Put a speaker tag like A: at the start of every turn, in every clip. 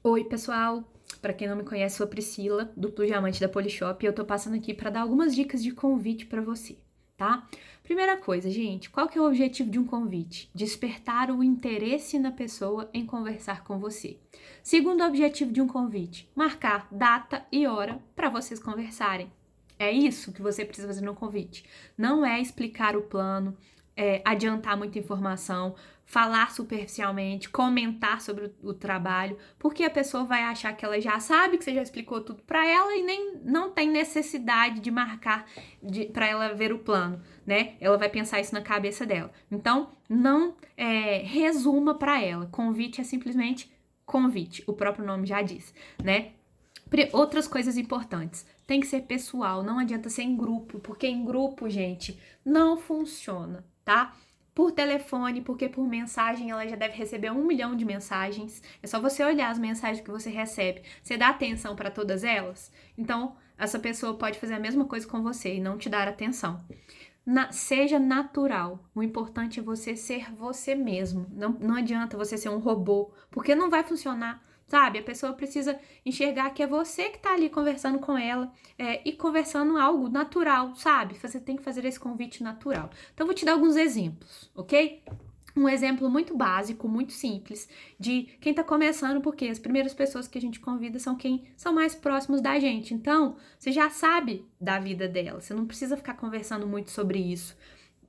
A: Oi, pessoal! Para quem não me conhece, sou a Priscila, duplo diamante da Polishop, e eu tô passando aqui para dar algumas dicas de convite para você, tá? Primeira coisa, gente, qual que é o objetivo de um convite? Despertar o interesse na pessoa em conversar com você. Segundo objetivo de um convite, marcar data e hora para vocês conversarem. É isso que você precisa fazer no convite. Não é explicar o plano, adiantar muita informação, falar superficialmente, comentar sobre o trabalho, porque a pessoa vai achar que ela já sabe, que você já explicou tudo para ela e nem não tem necessidade de marcar para ela ver o plano, né? Ela vai pensar isso na cabeça dela. Então, não resuma para ela. Convite é simplesmente convite, o próprio nome já diz, né? Outras coisas importantes. Tem que ser pessoal, não adianta ser em grupo, porque em grupo, gente, não funciona, tá? Por telefone, porque por mensagem ela já deve receber 1 milhão de mensagens. É só você olhar as mensagens que você recebe. Você dá atenção para todas elas? Então, essa pessoa pode fazer a mesma coisa com você e não te dar atenção. Seja natural. O importante é você ser você mesmo. Não adianta você ser um robô, porque não vai funcionar. Sabe? A pessoa precisa enxergar que é você que tá ali conversando com ela e conversando algo natural, sabe? Você tem que fazer esse convite natural. Então, vou te dar alguns exemplos, ok? Um exemplo muito básico, muito simples, de quem tá começando, porque as primeiras pessoas que a gente convida são quem são mais próximos da gente. Então, você já sabe da vida dela, você não precisa ficar conversando muito sobre isso.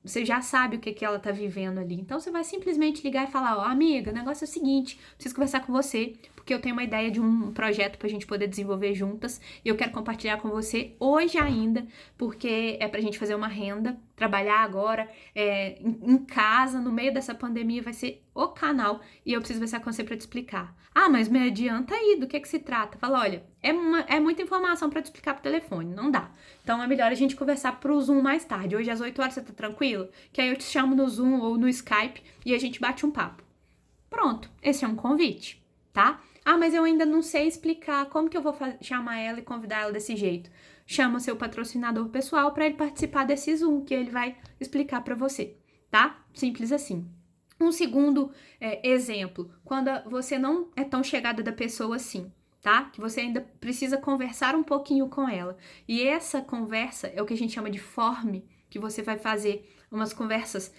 A: Você já sabe o que ela tá vivendo ali. Então você vai simplesmente ligar e falar: ó, amiga, o negócio é o seguinte, preciso conversar com você, porque eu tenho uma ideia de um projeto pra gente poder desenvolver juntas e eu quero compartilhar com você hoje ainda, porque é pra gente fazer uma renda, trabalhar agora em casa, no meio dessa pandemia, vai ser o canal e eu preciso conversar com você pra te explicar. Ah, mas me adianta aí, do que se trata? Fala, olha, é muita informação pra te explicar pro telefone, não dá. Então é melhor a gente conversar pro Zoom mais tarde. Hoje às 8 horas você tá tranquilo? Que aí eu te chamo no Zoom ou no Skype e a gente bate um papo. Pronto, esse é um convite, tá? Ah, mas eu ainda não sei explicar como que eu vou chamar ela e convidar ela desse jeito. Chama seu patrocinador pessoal para ele participar desse Zoom que ele vai explicar para você, tá? Simples assim. Um segundo exemplo, quando você não é tão chegada da pessoa assim, tá? Que você ainda precisa conversar um pouquinho com ela. E essa conversa é o que a gente chama de forme, que você vai fazer umas conversas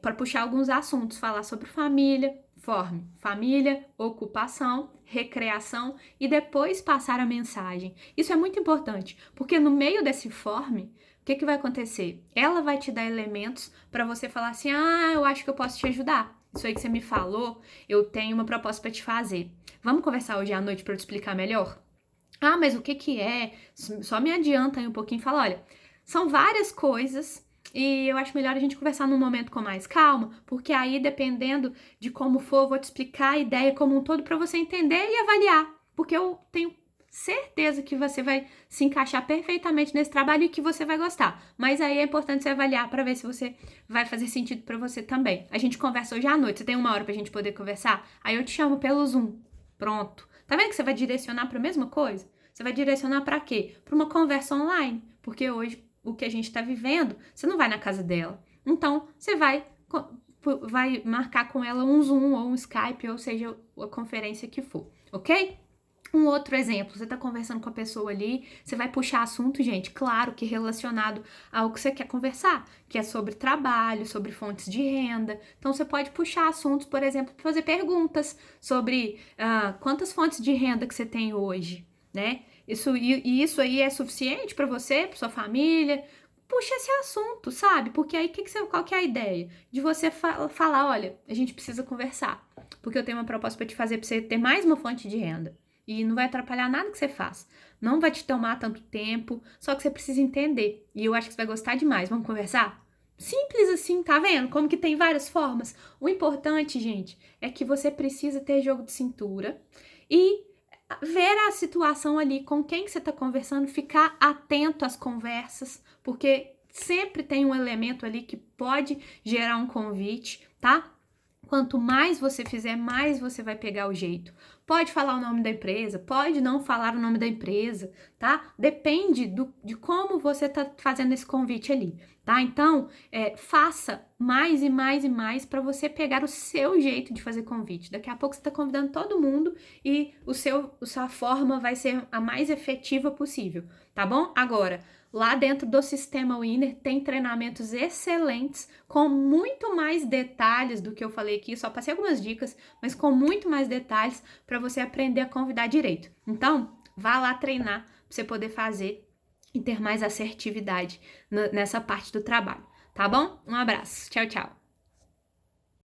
A: para puxar alguns assuntos, falar sobre família, forme família, ocupação, recreação e depois passar a mensagem. Isso é muito importante, porque no meio desse forme, o que vai acontecer? Ela vai te dar elementos para você falar assim: ah, eu acho que eu posso te ajudar. Isso aí que você me falou, eu tenho uma proposta para te fazer. Vamos conversar hoje à noite para eu te explicar melhor? Ah, mas o que é? Só me adianta aí um pouquinho e fala: olha, são várias coisas e eu acho melhor a gente conversar num momento com mais calma, porque aí, dependendo de como for, eu vou te explicar a ideia como um todo para você entender e avaliar. Porque eu tenho certeza que você vai se encaixar perfeitamente nesse trabalho e que você vai gostar. Mas aí é importante você avaliar para ver se você vai fazer sentido para você também. A gente conversa hoje à noite. Você tem 1 hora pra gente poder conversar? Aí eu te chamo pelo Zoom. Pronto. Tá vendo que você vai direcionar para a mesma coisa? Você vai direcionar para quê? Para uma conversa online. Porque hoje o que a gente está vivendo, você não vai na casa dela. Então, você vai marcar com ela um Zoom ou um Skype, ou seja, a conferência que for, ok? Um outro exemplo, você tá conversando com a pessoa ali, você vai puxar assunto, gente, claro que relacionado ao que você quer conversar, que é sobre trabalho, sobre fontes de renda. Então, você pode puxar assuntos, por exemplo, fazer perguntas sobre quantas fontes de renda que você tem hoje, né? Isso aí é suficiente para você, para sua família? Puxa esse assunto, sabe? Porque aí qual que é a ideia? De você falar, olha, a gente precisa conversar, porque eu tenho uma proposta para te fazer para você ter mais uma fonte de renda. E não vai atrapalhar nada que você faz. Não vai te tomar tanto tempo, só que você precisa entender. E eu acho que você vai gostar demais. Vamos conversar? Simples assim, tá vendo? Como que tem várias formas. O importante, gente, é que você precisa ter jogo de cintura e ver a situação ali com quem que você tá conversando, ficar atento às conversas, porque sempre tem um elemento ali que pode gerar um convite, tá? Quanto mais você fizer, mais você vai pegar o jeito. Pode falar o nome da empresa, pode não falar o nome da empresa, tá? Depende de como você tá fazendo esse convite ali, tá? Então, faça mais e mais e mais para você pegar o seu jeito de fazer convite. Daqui a pouco você tá convidando todo mundo e sua forma vai ser a mais efetiva possível, tá bom? Agora, lá dentro do Sistema Winner tem treinamentos excelentes com muito mais detalhes do que eu falei aqui, só passei algumas dicas, mas com muito mais detalhes para você aprender a convidar direito. Então, vá lá treinar para você poder fazer e ter mais assertividade nessa parte do trabalho, tá bom? Um abraço, tchau, tchau.